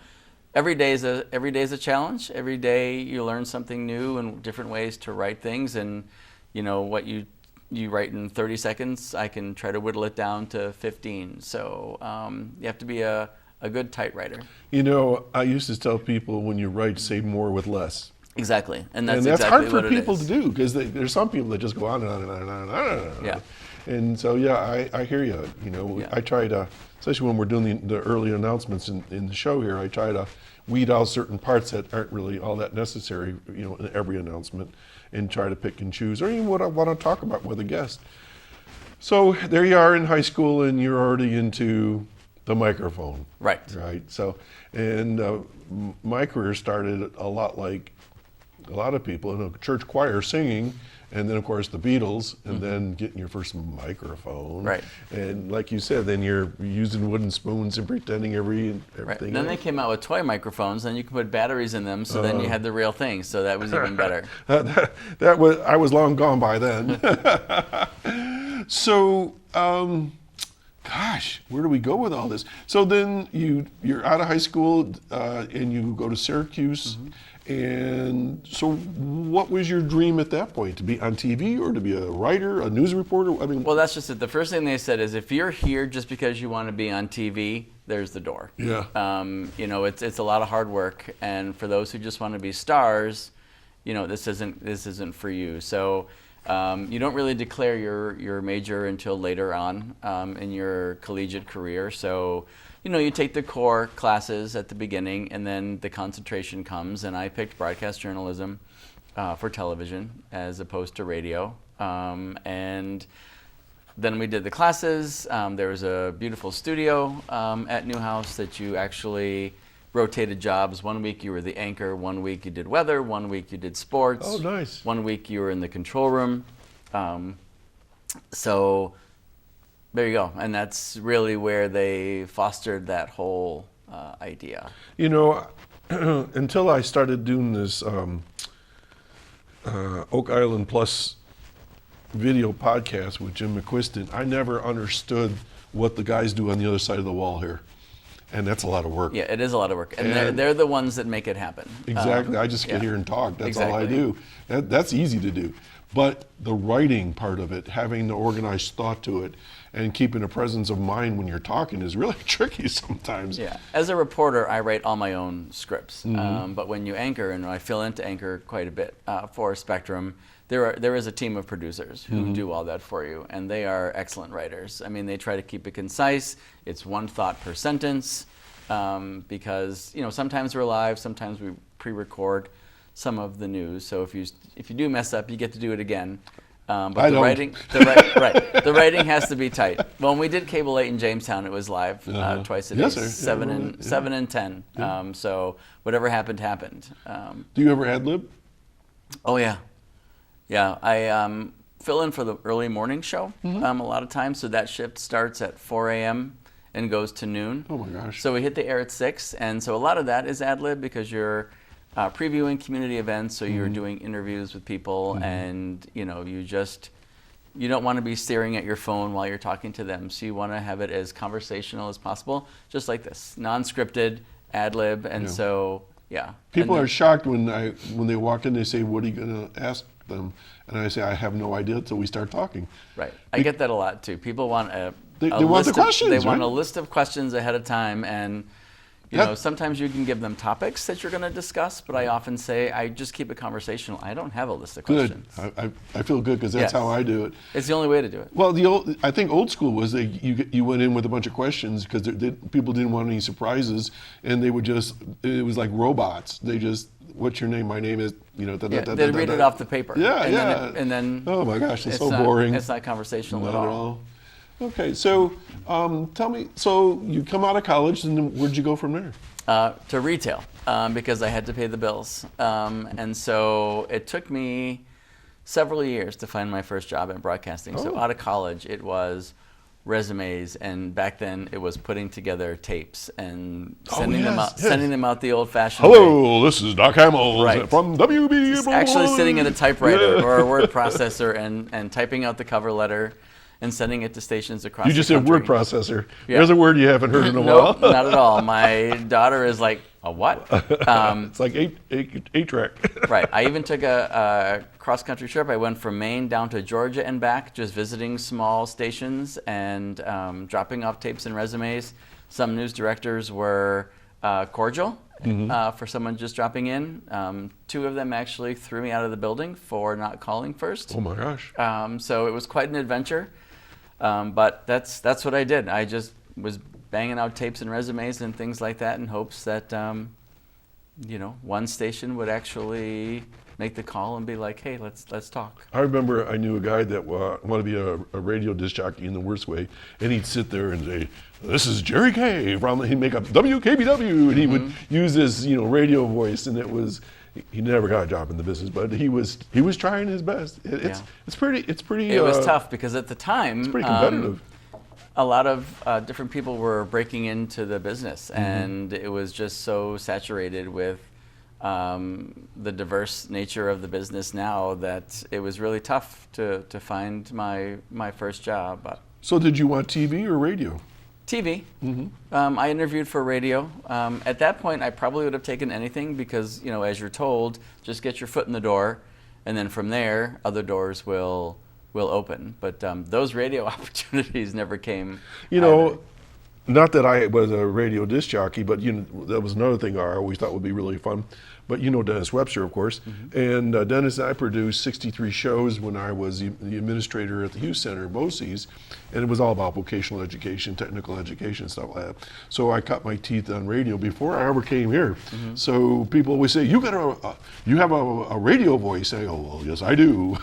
every day is a challenge. Every day you learn something new and different ways to write things. And what you write in 30 seconds, I can try to whittle it down to 15. So you have to be a good tight writer. I used to tell people when you write, say more with less. Exactly, and that's hard exactly for what people it to is. do, because there's some people that just go on and on and on and on and on. Yeah. And so I hear you. Yeah. I try to, especially when we're doing the early announcements in the show here, I try to weed out certain parts that aren't really all that necessary, in every announcement, and try to pick and choose, or even what I want to talk about with a guest. So there you are in high school, and you're already into the microphone. Right. Right. So, and my career started a lot like a lot of people in a church choir singing, and then of course the Beatles, and then getting your first microphone. Right. And like you said, then you're using wooden spoons and pretending everything. Right. Then they came out with toy microphones, and you could put batteries in them, so then you had the real thing. So that was even better. I was long gone by then. So, gosh, where do we go with all this? So then you're out of high school and you go to Syracuse. And so what was your dream at that point? To be on TV or to be a writer, a news reporter? I mean, Well, that's just it. The first thing they said is if you're here just because you want to be on TV, there's the door. Yeah. It's a lot of hard work, and for those who just want to be stars, this isn't for you. So you don't really declare your major until later on in your collegiate career. So you take the core classes at the beginning, and then the concentration comes, and I picked broadcast journalism for television as opposed to radio. And then we did the classes. There was a beautiful studio at Newhouse that you actually rotated jobs. 1 week you were the anchor, 1 week you did weather, 1 week you did sports. Oh, nice. 1 week you were in the control room. So there you go. And that's really where they fostered that whole idea. Until I started doing this Oak Island Plus video podcast with Jim McQuiston, I never understood what the guys do on the other side of the wall here. And that's a lot of work. Yeah, it is a lot of work. And they're the ones that make it happen. Exactly. I just get here and talk. That's all I do. That's easy to do. But the writing part of it, having the organized thought to it, and keeping a presence of mind when you're talking is really tricky sometimes. Yeah. As a reporter, I write all my own scripts. But when you anchor, and I fill in to anchor quite a bit for Spectrum, there is a team of producers who do all that for you, and they are excellent writers. I mean, they try to keep it concise. It's one thought per sentence, because sometimes we're live, sometimes we pre-record some of the news. So if you do mess up, you get to do it again. But I the don't. writing, the writing has to be tight. Well, when we did Cable 8 in Jamestown, it was live twice a day, Yes, sir. 7 and 10. So whatever happened, happened. Do you ever ad lib? Oh yeah, yeah. I fill in for the early morning show a lot of times. So that shift starts at 4 a.m. and goes to noon. Oh my gosh. So we hit the air at 6, and so a lot of that is ad lib because you're previewing community events, so you're doing interviews with people, and you don't want to be staring at your phone while you're talking to them. So you want to have it as conversational as possible, just like this, non-scripted, ad lib, and so yeah. People are shocked when they walk in. They say, "What are you going to ask them?" And I say, "I have no idea until we start talking." Right. I get that a lot too. People want They want the questions. They want right? a list of questions ahead of time, and sometimes you can give them topics that you're going to discuss, but I often say, I just keep it conversational. I don't have a list of Good. questions. I feel good because that's Yes. how I do it. It's the only way to do it. Well, I think old school was you went in with a bunch of questions because people didn't want any surprises, and they would it was like robots. They just, what's your name? My name is, They'd read it off the paper. Yeah, and yeah. Then Oh my gosh, it's so not, boring. It's not conversational Not at all. Okay, so tell me, so you come out of college, and then where'd you go from there? To retail, because I had to pay the bills. And so it took me several years to find my first job in broadcasting. So out of college, it was resumes, and back then it was putting together tapes and sending them out the old-fashioned way. Hello, this is Doc Hamels from WB. Actually sitting at a typewriter or a word processor and typing out the cover letter and sending it to stations across You just the said word country. processor. Yeah. There's a word you haven't heard in a Nope, while. not at all. My daughter is like, a what? It's like eight track. Right. I even took a cross-country trip. I went from Maine down to Georgia and back, just visiting small stations and dropping off tapes and resumes. Some news directors were cordial for someone just dropping in. Two of them actually threw me out of the building for not calling first. Oh my gosh. So it was quite an adventure. But that's what I did. I just was banging out tapes and resumes and things like that in hopes that one station would actually make the call and be like, hey, let's talk. I remember I knew a guy that wanted to be a radio disc jockey in the worst way, and he'd sit there and say, "This is Jerry K." He'd make up WKBW, and he would use his radio voice, and it was. He never got a job in the business, but he was trying his best. It's pretty. It was tough because at the time, it's pretty competitive. A lot of different people were breaking into the business, and it was just so saturated with the diverse nature of the business now that it was really tough to find my first job. So did you want TV or radio? TV. I interviewed for radio. At that point, I probably would have taken anything because, as you're told, just get your foot in the door, and then from there, other doors will open. But those radio opportunities never came. Not that I was a radio disc jockey, but that was another thing I always thought would be really fun. But Dennis Webster, of course, and Dennis and I produced 63 shows when I was the administrator at the Hughes Center in BOCES, and it was all about vocational education, technical education, stuff like that. So I cut my teeth on radio before I ever came here. So people always say, you have a radio voice. I go, well, yes, I do.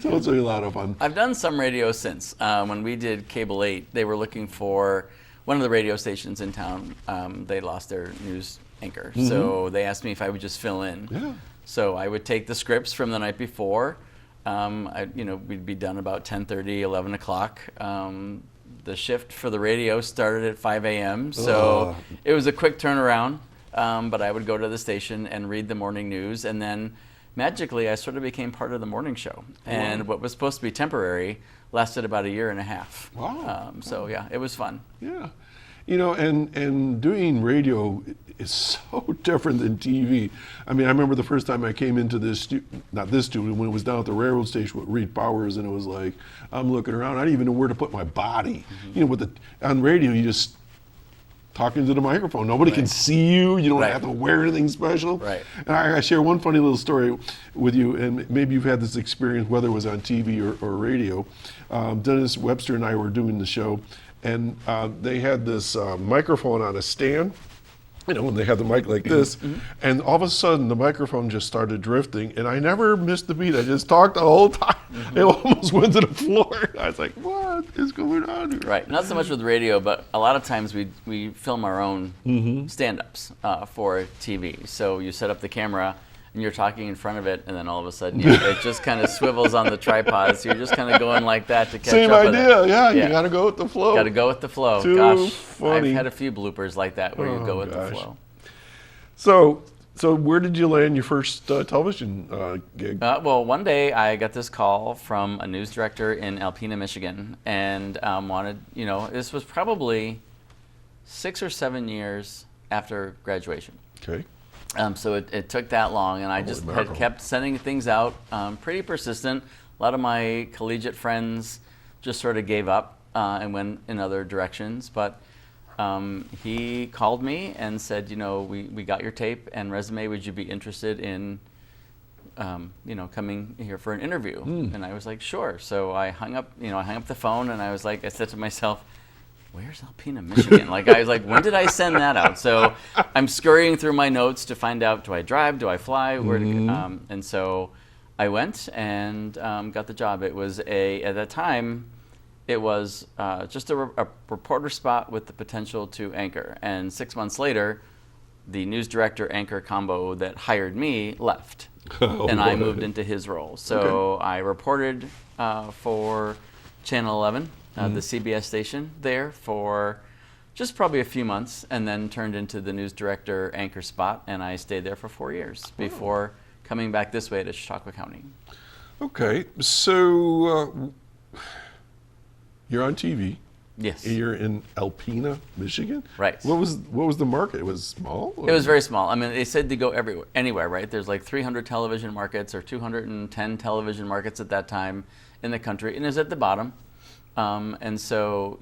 So it's a lot of fun. I've done some radio since. When we did Cable 8, they were looking for one of the radio stations in town. They lost their news anchor. So they asked me if I would just fill in. Yeah. So I would take the scripts from the night before. We'd be done about 10:30, 11 o'clock. The shift for the radio started at 5 a.m. So it was a quick turnaround. But I would go to the station and read the morning news, and then magically, I sort of became part of the morning show. And what was supposed to be temporary lasted about a year and a half. Wow. So yeah, it was fun. Yeah. And doing radio is so different than TV. I mean, I remember the first time I came into not this studio, when it was down at the railroad station with Reed Powers, and it was like, I'm looking around, I didn't even know where to put my body. On radio, you just talking to the microphone. Nobody can see you. You don't have to wear anything special. Right. And I share one funny little story with you, and maybe you've had this experience, whether it was on TV or radio. Dennis Webster and I were doing the show, and they had this microphone on a stand. When they had the mic like this, and all of a sudden the microphone just started drifting, and I never missed the beat. I just talked the whole time. It almost went to the floor. I was like, what is going on here? Right, not so much with radio, but a lot of times we film our own stand-ups for TV. So you set up the camera, and you're talking in front of it, and then all of a sudden it just kind of swivels on the tripod. So you're just kind of going like that to catch Same up with idea, it. yeah. You got to go with the flow. Got to go with the flow. Too Gosh, funny. I've had a few bloopers like that where you go with the flow. So where did you land your first television gig? Well, one day I got this call from a news director in Alpena, Michigan, and wanted, this was probably 6 or 7 years after graduation. Okay. So it took that long, and I just had kept sending things out, pretty persistent. A lot of my collegiate friends just sort of gave up and went in other directions, but he called me and said, we got your tape and resume. Would you be interested in, coming here for an interview? And I was like, sure. So I hung up the phone, and I said to myself, where's Alpena, Michigan? I was like, when did I send that out? So I'm scurrying through my notes to find out, do I drive? Do I fly? Where to, and so I went and got the job. It was at that time, it was just a reporter spot with the potential to anchor. And 6 months later, the news director anchor combo that hired me left. And I moved into his role. So I reported for Channel 11, the CBS station there, for just probably a few months, and then turned into the news director anchor spot. And I stayed there for 4 years before coming back this way to Chautauqua County. Okay, so you're on TV. Yes. You're in Alpena, Michigan. Right. What was the market? It was small. It was very small. I mean, they said to go anywhere, right? There's like 300 television markets or 210 television markets at that time in the country, and it's at the bottom. And so,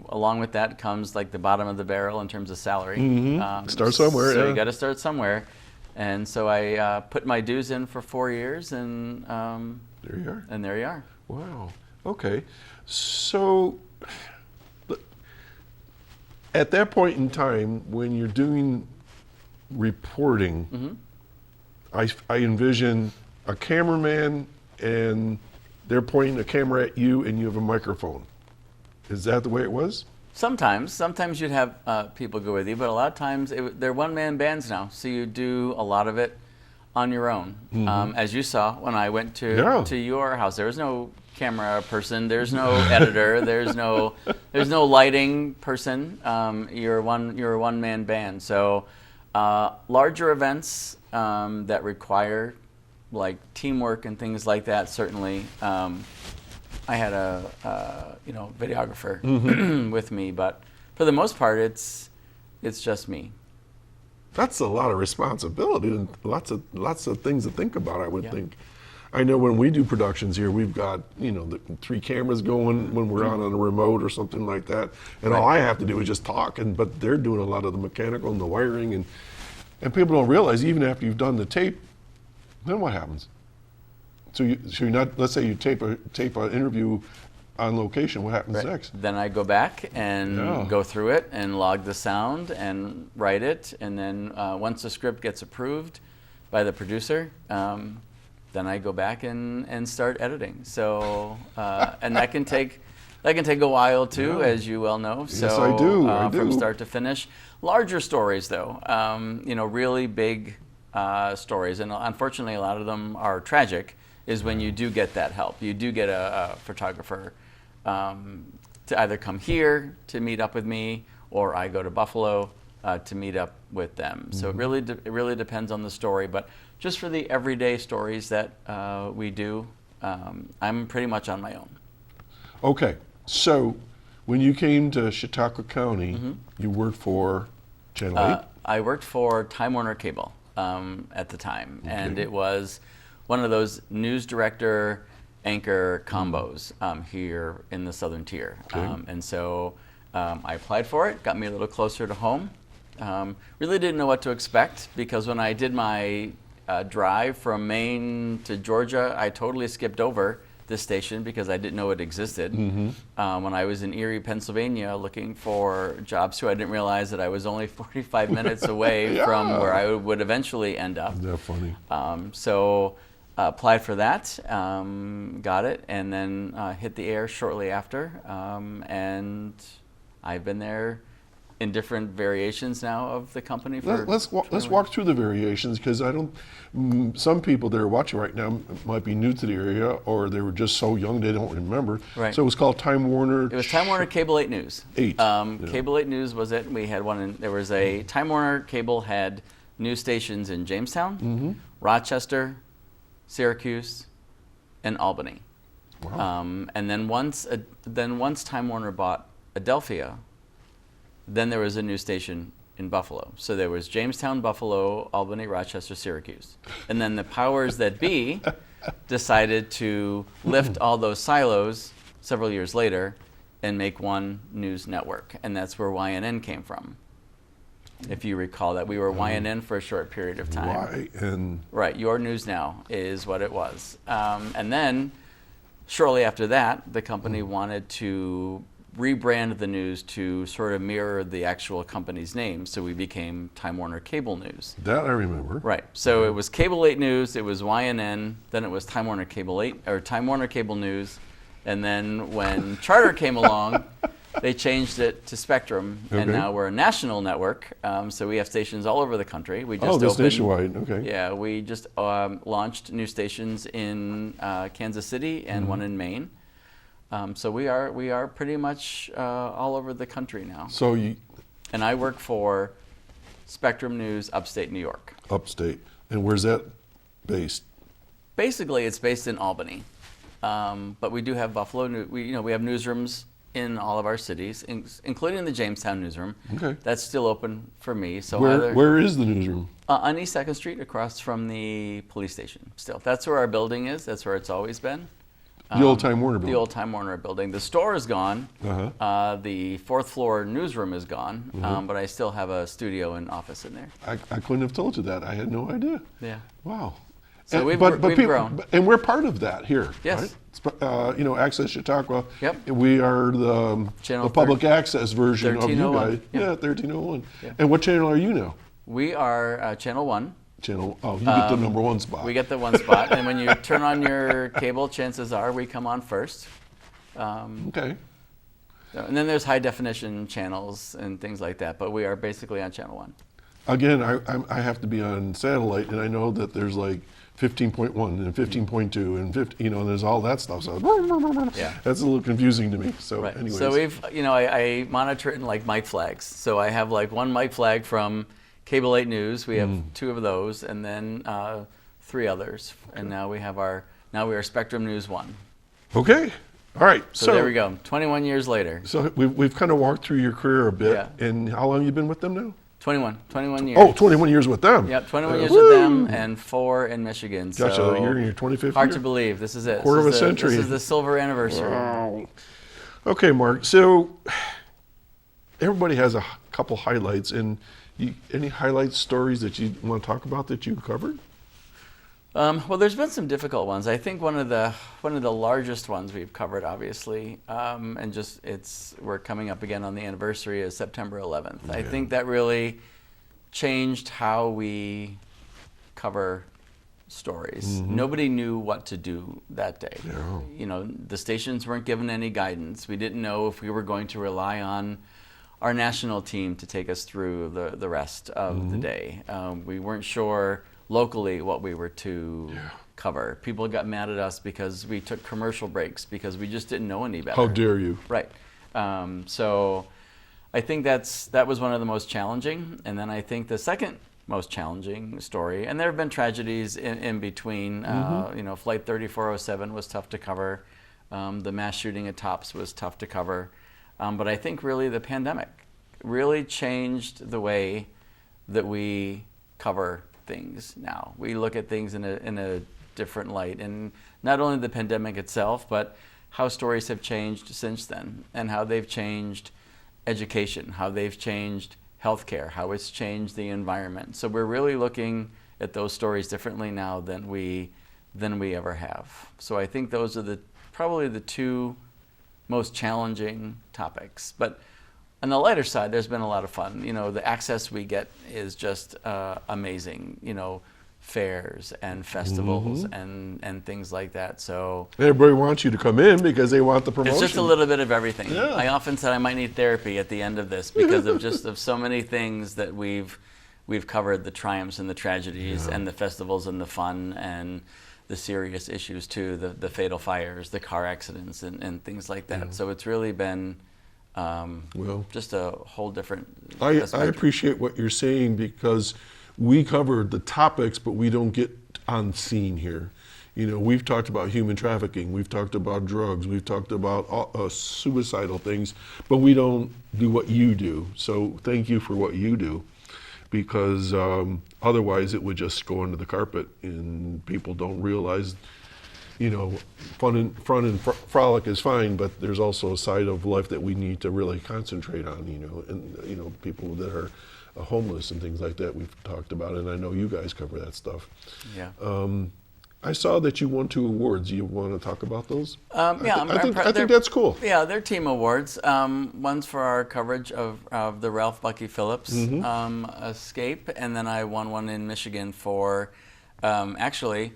along with that comes like the bottom of the barrel in terms of salary. Start somewhere. So yeah. you got to start somewhere. And so I put my dues in for 4 years, and There you are. and there you are. Wow. Okay. So, at that point in time, when you're doing reporting, I envision a cameraman and they're pointing a camera at you and you have a microphone. Is that the way it was? Sometimes you'd have people go with you, but a lot of times they're one-man bands now, so you do a lot of it on your own. As you saw when I went to your house, there was no camera person, there's no editor, there's no lighting person. You're a one-man band. So larger events that require like teamwork and things like that, certainly. I had a videographer with me, but for the most part, it's just me. That's a lot of responsibility and lots of things to think about, I would Yeah. think. I know when we do productions here, we've got, the 3 cameras going when we're on a remote or something like that. And all I have to do is just talk, but they're doing a lot of the mechanical and the wiring. And people don't realize, even after you've done the tape, then what happens? So you're not, let's say you tape an interview on location, what happens next? Then I go back and go through it and log the sound and write it. And then once the script gets approved by the producer, then I go back and start editing. So and that can take a while too, as you well know. So yes, I do. From start to finish. Larger stories though, really big stories, and unfortunately a lot of them are tragic. Is when you do get that help. You do get a photographer to either come here to meet up with me, or I go to Buffalo to meet up with them. So it really depends on the story. But just for the everyday stories that we do, I'm pretty much on my own. Okay, so when you came to Chautauqua County, you worked for Channel 8? I worked for Time Warner Cable at the time, and it was one of those news director anchor combos here in the Southern Tier. And so I applied for it, got me a little closer to home. Really didn't know what to expect, because when I did my drive from Maine to Georgia, I totally skipped over this station because I didn't know it existed. When I was in Erie, Pennsylvania, looking for jobs too, I didn't realize that I was only 45 minutes away from where I would eventually end up. Isn't that funny? So applied for that, got it, and then hit the air shortly after. And I've been there in different variations now of the company. Let's walk through the variations, because some people that are watching right now might be new to the area, or they were just so young they don't remember. Right. So it was called Time Warner. It was Time Warner Cable 8 News. Cable 8 News was it. We had there was a Time Warner Cable had news stations in Jamestown, Rochester, Syracuse, and Albany. Wow. And then once Time Warner bought Adelphia, then there was a news station in Buffalo. So there was Jamestown, Buffalo, Albany, Rochester, Syracuse. And then the powers that be decided to lift all those silos several years later and make one news network. And that's where YNN came from. If you recall that, we were YNN for a short period of time. Right, Your News Now is what it was. And then shortly after that, the company wanted to rebrand the news to sort of mirror the actual company's name, so we became Time Warner Cable News. That I remember. Right. So it was Cable 8 News, it was YNN, then it was Time Warner Cable 8 or Time Warner Cable News, and then when Charter came along, they changed it to Spectrum, and now we're a national network. So we have stations all over the country. We just that's nationwide. Okay. Yeah, we just launched new stations in Kansas City and one in Maine. So we are pretty much all over the country now. And I work for Spectrum News, upstate New York. Upstate, and where's that based? Basically, it's based in Albany, but we do have Buffalo. We have newsrooms in all of our cities, including the Jamestown newsroom. Okay. That's still open for me. So where is the newsroom? On East 2nd Street, across from the police station. Still, that's where our building is. That's where it's always been. The old Time Warner building. The old Time Warner building. The store is gone. The 4th floor newsroom is gone, but I still have a studio and office in there. I couldn't have told you that. I had no idea. Yeah. Wow. So we've grown. And we're part of that here. Yes. Right? Access Chautauqua. Yep. We are the public access version of you guys. Yeah, 1301. Yeah. And what channel are you now? We are Channel 1. You get the number 1 spot. We get the 1 spot, and when you turn on your cable, chances are we come on first. Okay. And then there's high definition channels and things like that, but we are basically on Channel 1. Again, I have to be on satellite, and I know that there's like 15.1 and 15.2 and 50, and there's all that stuff. So that's a little confusing to me. So right. anyways. So I monitor it in like mic flags. So I have like 1 mic flag from Cable 8 News. We have 2 of those, and then 3 others. Okay. And now we are Spectrum News 1. Okay. All right. So there we go. 21 years later. So we've kind of walked through your career a bit. Yeah. And how long have you been with them now? 21 years. Oh, 21 years with them. Yep, 21 years with them and 4 in Michigan. Gosh, so you're in your 25th hard year? to believe. This is it. Quarter of a century. This is the silver anniversary. Wow. Okay, Mark. So everybody has a couple highlights. And any highlight stories that you want to talk about that you covered? Well, there's been some difficult ones. I think one of the largest ones we've covered, obviously, and we're coming up again on the anniversary, is September 11th. Yeah. I think that really changed how we cover stories. Nobody knew what to do that day. Yeah. The stations weren't given any guidance. We didn't know if we were going to rely on our national team to take us through the rest of the day. We weren't sure locally what we were to cover. People got mad at us because we took commercial breaks because we just didn't know any better. How dare you? Right. So I think that was one of the most challenging. And then I think the second most challenging story, and there have been tragedies in between. Flight 3407 was tough to cover. The mass shooting at Tops was tough to cover. But I think really the pandemic really changed the way that we cover things now. We look at things in a different light, and not only the pandemic itself, but how stories have changed since then, and how they've changed education, how they've changed healthcare, how it's changed the environment. So we're really looking at those stories differently now than we ever have. So I think those are probably the 2 most challenging topics. But on the lighter side, there's been a lot of fun. The access we get is just amazing. Fairs and festivals and things like that. So everybody wants you to come in because they want the promotion. It's just a little bit of everything. Yeah. I often said I might need therapy at the end of this because of so many things that we've covered, the triumphs and the tragedies and the festivals and the fun and the serious issues too, the fatal fires, the car accidents and things like that. So it's really been just a whole different I appreciate what you're saying because we covered the topics, but we don't get on scene here. We've talked about human trafficking, we've talked about drugs, we've talked about suicidal things, but we don't do what you do. So thank you for what you do, because otherwise it would just go under the carpet and people don't realize, fun and frolic is fine, but there's also a side of life that we need to really concentrate on, and people that are homeless and things like that we've talked about, and I know you guys cover that stuff. Yeah. I saw that you won 2 awards. You want to talk about those? Yeah, I think that's cool. Yeah, they're team awards. One's for our coverage of the Ralph Bucky Phillips escape, and then I won one in Michigan for actually.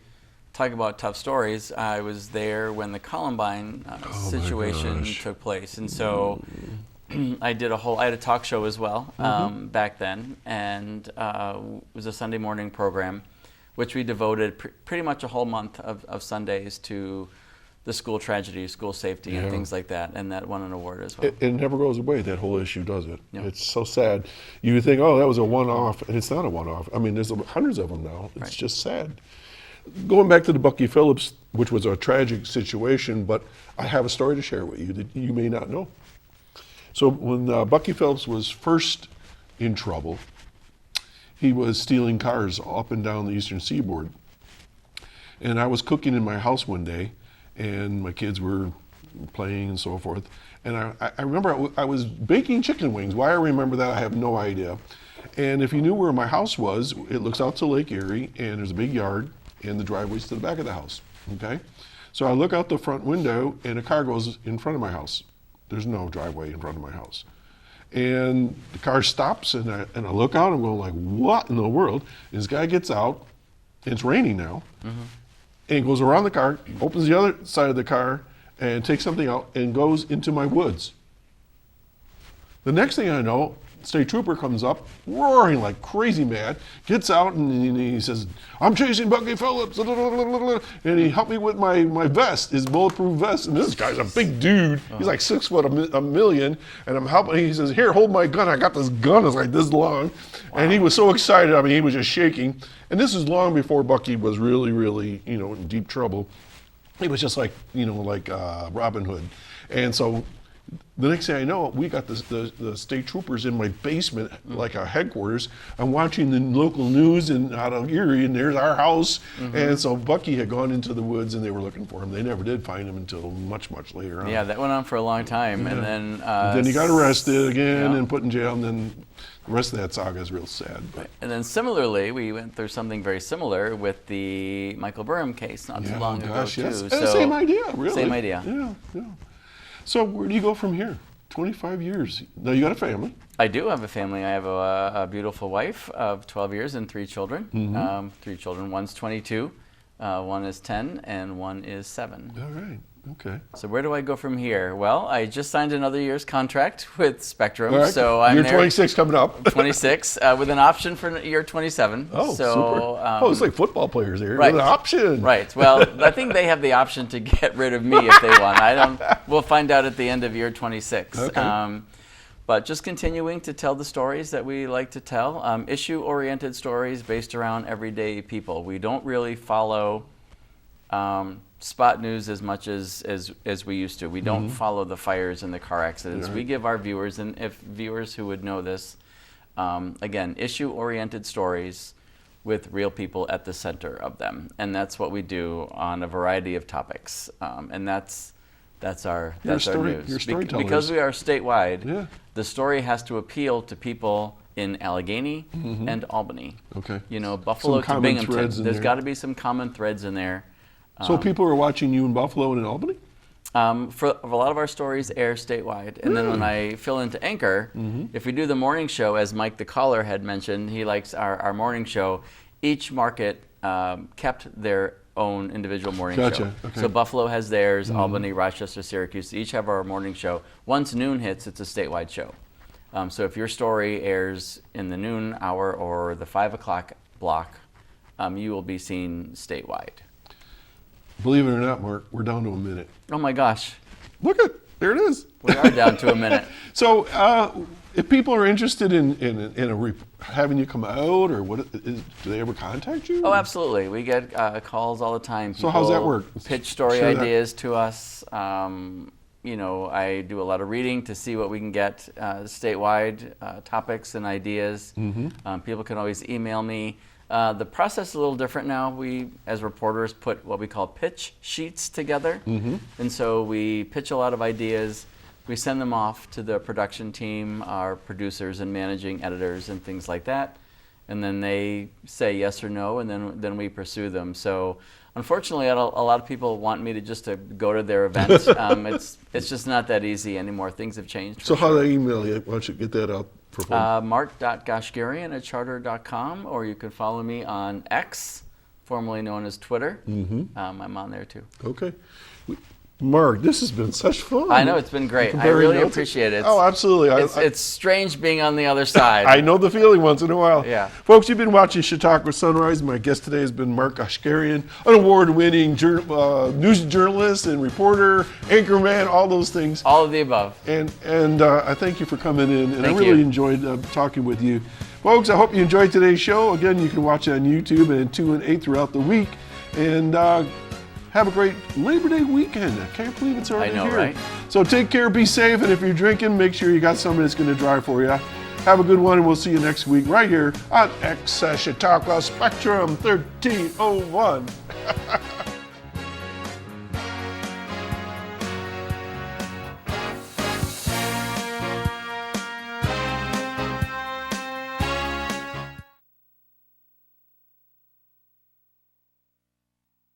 Talk about tough stories. I was there when the Columbine situation took place, and so I had a talk show as well back then, and it was a Sunday morning program, which we devoted pretty much a whole month of Sundays to the school tragedy, school safety, and things like that, and that won an award as well. It never goes away, that whole issue, does it? No. It's so sad. You think, that was a one-off, and it's not a one-off. I mean, there's hundreds of them now. It's just sad. going back to the Bucky Phillips, which was a tragic situation, but I have a story to share with you that you may not know. So when Bucky Phillips was first in trouble, he was stealing cars up and down the eastern seaboard. And I was cooking in my house one day, and my kids were playing and so forth. And I remember I was baking chicken wings. Why I remember that, I have no idea. And if you knew where my house was, it looks out to Lake Erie, and there's a big yard, and the driveway's to the back of the house, okay? So I look out the front window, and a car goes in front of my house. There's no driveway in front of my house. And the car stops, and I look out, and I'm going like, what in the world? And this guy gets out, and it's raining now, and goes around the car, opens the other side of the car, and takes something out, and goes into my woods. The next thing I know, state trooper comes up, roaring like crazy mad, gets out, and he says, I'm chasing Bucky Phillips, and he helped me with my vest, his bulletproof vest, and this guy's a big dude, he's like 6 foot a million, and I'm helping, he says, here, hold my gun, I got this gun, it's like this long, and he was so excited, I mean, he was just shaking, and this is long before Bucky was really, really, in deep trouble. He was just like, like Robin Hood, and so the next thing I know, we got the state troopers in my basement, like our headquarters. I'm watching the local news out of Erie, and there's our house. And so Bucky had gone into the woods, and they were looking for him. They never did find him until much, much later on. Yeah, that went on for a long time. Yeah. And then he got arrested again and put in jail, and then the rest of that saga is real sad. But. And then similarly, we went through something very similar with the Michael Burham case not too long ago, too. Yes. So, same idea, really. Same idea. Yeah. So where do you go from here? 25 years. Now you got a family. I do have a family. I have a beautiful wife of 12 years and 3 children. 3 children. One's 22, one is 10, and one is 7. All right. Okay. So where do I go from here? Well, I just signed another year's contract with Spectrum, All right. so I'm You're there. 26 coming up. 26 with an option for year 27. Oh, so, super. It's like football players here. Right. With an option. Right. Well, I think they have the option to get rid of me if they want. We'll find out at the end of year 26. Okay. But just continuing to tell the stories that we like to tell, issue-oriented stories based around everyday people. We don't really follow spot news as much as we used to. We don't follow the fires and the car accidents. Right. We give our viewers, and if viewers who would know this, again, issue-oriented stories with real people at the center of them. And that's what we do on a variety of topics. And that's our news. You're storytellers. Because we are statewide, Yeah. the story has to appeal to people in Allegheny and Albany. Okay. Buffalo Some to common Binghamton. threads in There's there. got to be some common threads in there. So people are watching you in Buffalo and in Albany? For a lot of our stories air statewide. And then when I fill into Anchor, if we do the morning show, as Mike the caller had mentioned, he likes our morning show, each market kept their own individual morning Gotcha. show. Okay. So Buffalo has theirs, Albany, Rochester, Syracuse, each have our morning show. Once noon hits, it's a statewide show. So if your story airs in the noon hour or the 5 o'clock block, you will be seen statewide. Believe it or not, Mark, we're down to a minute. Oh my gosh, Look at, there it is. we are down to a minute. So if people are interested in having you come out, or do they ever contact you? Oh, absolutely. We get calls all the time. So how's that People work? Pitch story Share that. ideas to us. I do a lot of reading to see what we can get statewide topics and ideas. People can always email me. The process is a little different now. We, as reporters, put what we call pitch sheets together. And so we pitch a lot of ideas. We send them off to the production team, our producers and managing editors and things like that. And then they say yes or no, and then we pursue them. So unfortunately, a lot of people want me to go to their events. It's just not that easy anymore. Things have changed. So how do they email you? Why don't you get that out for folks? Mark.Goshgarian@charter.com, or you can follow me on X, formerly known as Twitter. I'm on there too. Okay. Mark, this has been such fun. I know, it's been great. I Comparing really notes. appreciate it. Oh, absolutely. It's strange being on the other side. I know the feeling once in a while. Yeah. Folks, you've been watching Chautauqua Sunrise. My guest today has been Mark Goshgarian, an award-winning news journalist and reporter, anchorman, all those things. All of the above. And I thank you for coming in, and Thank I really you. enjoyed talking with you. Folks, I hope you enjoyed today's show. Again, you can watch it on YouTube and at 2 and 8 throughout the week. And have a great Labor Day weekend. I can't believe it's already I know, here. right? So take care, be safe, and if you're drinking, make sure you got somebody that's going to drive for you. Have a good one, and we'll see you next week right here on Chautauqua Spectrum 1301.